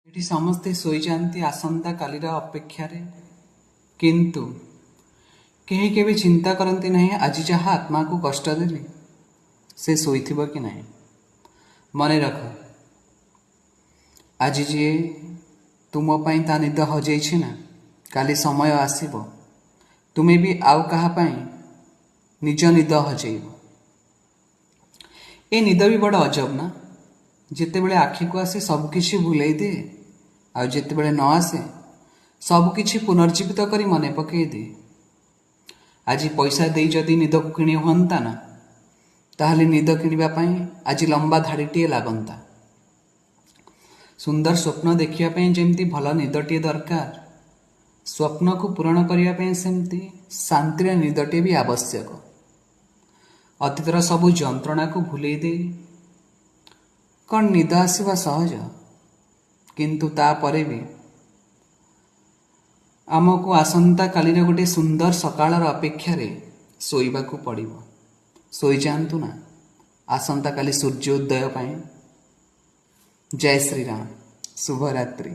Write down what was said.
ଏଠି ସମସ୍ତେ ଶୋଇଯାଆନ୍ତି ଆସନ୍ତା କାଲିର ଅପେକ୍ଷାରେ, କିନ୍ତୁ କେହି କେବେ ଚିନ୍ତା କରନ୍ତି ନାହିଁ ଆଜି ଯାହା ଆତ୍ମାକୁ କଷ୍ଟ ଦେଲେ ସେ ଶୋଇଥିବ କି ନାହିଁ। ମନେ ରଖ, ଆଜି ଯିଏ ତୁମ ପାଇଁ ତା ନିଦ ହଜେଇଛି ନା, କାଲି ସମୟ ଆସିବ ତୁମେ ବି ଆଉ କାହା ପାଇଁ ନିଜ ନିଦ ହଜେଇବ। ଏ ନିଦ ବି ବଡ଼ ଅଜବ ନା, ଯେତେବେଳେ ଆଖିକୁ ଆସେ ସବୁକିଛି ଭୁଲେଇ ଦିଏ, ଆଉ ଯେତେବେଳେ ନ ଆସେ ସବୁକିଛି ପୁନର୍ଜୀବିତ କରି ମନେ ପକାଇ ଦିଏ। ଆଜି ପଇସା ଦେଇ ଯଦି ନିଦକୁ କିଣି ହୁଅନ୍ତା ନା, ତାହେଲେ ନିଦ କିଣିବା ପାଇଁ ଆଜି ଲମ୍ବା ଧାଡ଼ିଟିଏ ଲାଗନ୍ତା। ସୁନ୍ଦର ସ୍ୱପ୍ନ ଦେଖିବା ପାଇଁ ଯେମିତି ଭଲ ନିଦଟିଏ ଦରକାର, ସ୍ୱପ୍ନକୁ ପୂରଣ କରିବା ପାଇଁ ସେମିତି ଶାନ୍ତିର ନିଦଟିଏ ବି ଆବଶ୍ୟକ। ଅତୀତର ସବୁ ଯନ୍ତ୍ରଣାକୁ ଭୁଲେଇ ଦେଇ କ'ଣ ନିଦ ଆସିବା ସହଜ, କିନ୍ତୁ ତାପରେ ବି ଆମକୁ ଆସନ୍ତାକାଲିର ଗୋଟିଏ ସୁନ୍ଦର ସକାଳର ଅପେକ୍ଷାରେ ଶୋଇବାକୁ ପଡ଼ିବ। ଶୋଇଯାଆନ୍ତୁ ନା ଆସନ୍ତାକାଲି ସୂର୍ଯ୍ୟ ଉଦୟ ପାଇଁ। ଜୟ ଶ୍ରୀରାମ, ଶୁଭରାତ୍ରି।